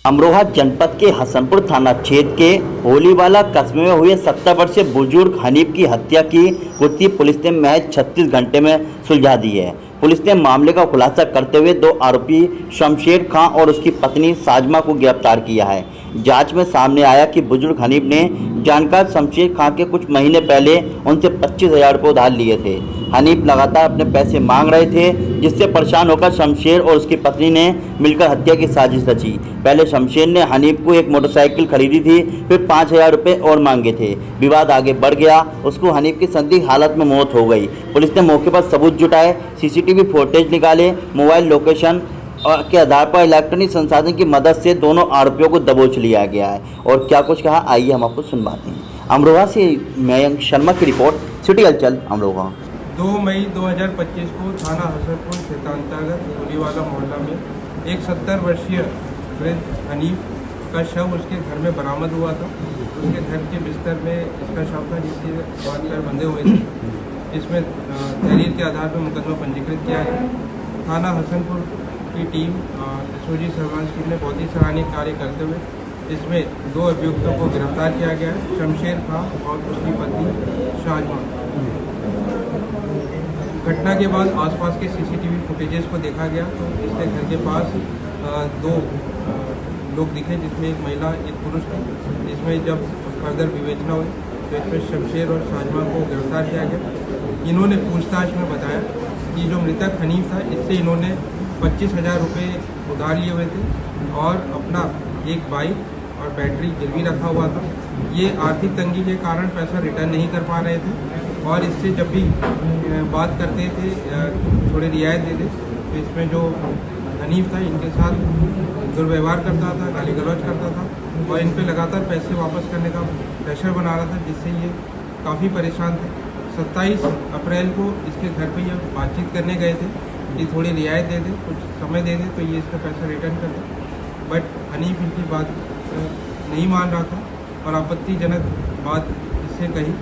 अमरोहा जनपद के हसनपुर थाना क्षेत्र के होलीवाला कस्बे में हुए 70 वर्षीय बुजुर्ग हनीफ की हत्या की गुत्थी पुलिस ने महज 36 घंटे में सुलझा दी है। पुलिस ने मामले का खुलासा करते हुए 2 आरोपी शमशेर खां और उसकी पत्नी साजमा को गिरफ्तार किया है। जांच में सामने आया कि बुजुर्ग हनीफ ने जानकार शमशेर खां के कुछ महीने पहले उनसे 25,000 रुपये उधार लिए थे। हनीफ लगातार अपने पैसे मांग रहे थे, जिससे परेशान होकर शमशेर और उसकी पत्नी ने मिलकर हत्या की साजिश रची। पहले शमशेर ने हनीफ को एक मोटरसाइकिल खरीदी थी, फिर 5,000 रुपये और मांगे थे। विवाद आगे बढ़ गया, उसको हनीफ की संदिग्ध हालत में मौत हो गई। पुलिस ने मौके पर सबूत जुटाए, सीसीटीवी फुटेज निकाले, मोबाइल लोकेशन के आधार पर इलेक्ट्रॉनिक संसाधन की मदद से दोनों आरोपियों को दबोच लिया गया है। और क्या कुछ कहा, आइए हम आपको सुनवाते हैं। अमरोहा से मयंक शर्मा की रिपोर्ट, सिटी हलचल अमरोहा। 2 मई 2025 को थाना हसनपुर क्षेत्र अंतर्गत होलीवाला मोहल्ला में एक 70 वर्षीय वृद्ध हनीफ का शव उसके घर में बरामद हुआ था। उसके घर के बिस्तर में इसका शव था, जिसके हाथ पैर बंधे हुए थे। इसमें तहरीर के आधार पर मुकदमा पंजीकृत किया गया। थाना हसनपुर की टीम एसओजी सर्विलांस टीम ने बहुत ही सराहनीय कार्य करते हुए इसमें 2 अभियुक्तों को गिरफ्तार किया गया है, शमशेर खां और उसकी पत्नी शाजमा। घटना के बाद आसपास के सीसीटीवी फुटेजेस को देखा गया तो इसके घर के पास 2 लोग दिखे, जिसमें एक महिला एक पुरुष थे। इसमें जब फर्दर विवेचना हुई तो इसमें शमशेर और शाजमा को गिरफ्तार किया गया। इन्होंने पूछताछ में बताया कि जो मृतक हनीफ था, इससे इन्होंने 25,000 रुपये उधार लिए हुए थे और अपना एक बाइक और बैटरी गिरवी रखा हुआ था। ये आर्थिक तंगी के कारण पैसा रिटर्न नहीं कर पा रहे थे और इससे जब भी बात करते थे थोड़े रियायत देते, तो इसमें जो हनीफ था इनके साथ दुर्व्यवहार करता था, गाली गलौज करता था और इन पे लगातार पैसे वापस करने का प्रेशर बना रहा था, जिससे ये काफ़ी परेशान थे। 27 अप्रैल को इसके घर पे ये बातचीत करने गए थे कि थोड़ी रियायत दे दे, कुछ समय दे दे तो ये इसका पैसा रिटर्न कर दे, बट हनीफ इनकी बात नहीं मान रहा था और आपत्तिजनक बात इससे कही।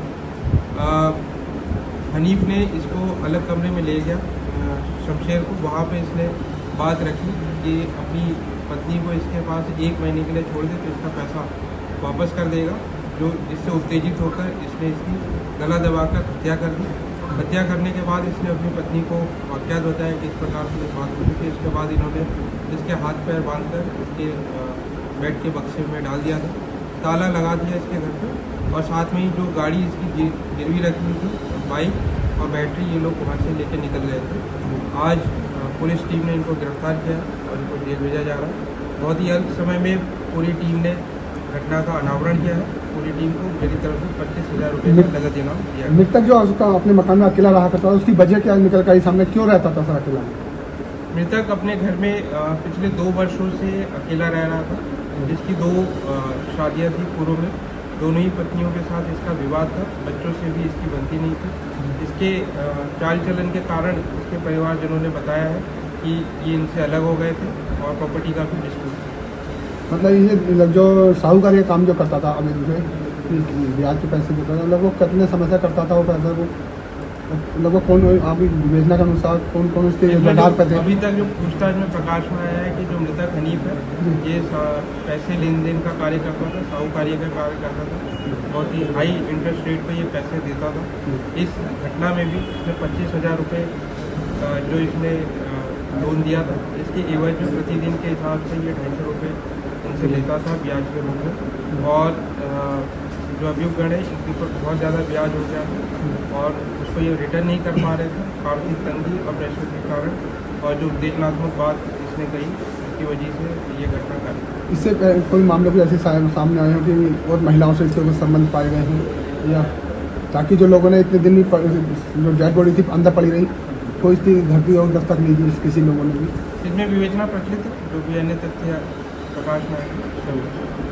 हनीफ ने इसको अलग कमरे में ले गया, शमशेर को। वहाँ पे इसने बात रखी कि अपनी पत्नी को इसके पास 1 महीने के लिए छोड़ दे तो इसका पैसा वापस कर देगा। जो इससे उत्तेजित होकर इसने इसकी गला दबाकर हत्या कर दी। हत्या करने के बाद इसने अपनी पत्नी को वाक़यात बताया कि इस प्रकार से बात हुई थी। इसके बाद इन्होंने इसके हाथ पैर बांधकर इसके बेड के बक्से में डाल दिया था, ताला लगा दिया इसके घर पर और साथ में ही जो गाड़ी इसकी गिरवी रखी हुई थी, बाइक और बैटरी, ये लोग वहाँ से लेकर निकल गए थे। आज पुलिस टीम ने इनको गिरफ्तार किया और इनको जेल भेजा जा रहा है। बहुत ही अल्प समय में पूरी टीम ने घटना का अनावरण किया है। पूरी टीम को मेरी तरफ से 25,000 रुपये का नगद इनाम दिया। मृतक जो उसका अपने मकान में अकेला रहा करता था, उसकी वजह क्या निकल कर सामने, क्यों रहता था सर अकेला? मृतक अपने घर में पिछले 2 वर्षों से अकेला रह रहा था, जिसकी 2 शादियाँ थी पूर्व में। दोनों ही पत्नियों के साथ इसका विवाद था, बच्चों से भी इसकी बनती नहीं थी। इसके चाल चलन के कारण इसके परिवारजनों ने बताया है कि ये इनसे अलग हो गए थे और प्रॉपर्टी का भी डिस्प्यूट था। मतलब ये जो साहूकार का काम जो करता था, अभी ब्याज के पैसे देता था, लगभग कितने समय से करता था वो पैसा? वो लगभग कौन आप योजना के अनुसार कौन कौन उसके आधार पर थे? अभी तक जो पूछताछ में प्रकाश में आया है कि जो मृतक हनीफ है, ये पैसे लेन देन का कार्य करता था, साहूकारी का कार्य करता था। बहुत ही हाई इंटरेस्ट रेट पे ये पैसे देता था। इस घटना में भी इसने 25,000 रुपये जो इसने लोन दिया था, इसके एवज में प्रतिदिन के हिसाब से ये 250 रुपये इनसे लेता था ब्याज के रूप में। और जो अभियुक्तगण है इनके ऊपर बहुत ज़्यादा ब्याज हो गया था और उसको ये रिटर्न नहीं कर पा रहे थे, आर्थिक तंगी और प्रेशर के कारण। और जो उत्तेजनात्मक बात इसने कही, उसकी वजह से ये घटना घटी। इससे कोई मामले भी ऐसे सामने आए हैं कि और महिलाओं से इसके कुछ संबंध पाए गए हैं, या ताकि जो लोगों ने इतने दिन जो डेड बॉडी थी अंदर पड़ी रही, कोई इसकी धरती और दस्तक नहीं दी किसी लोगों ने भी? इसमें विवेचना प्रचलित है, जो भी अन्य तथ्य प्रकाश में आएंगे।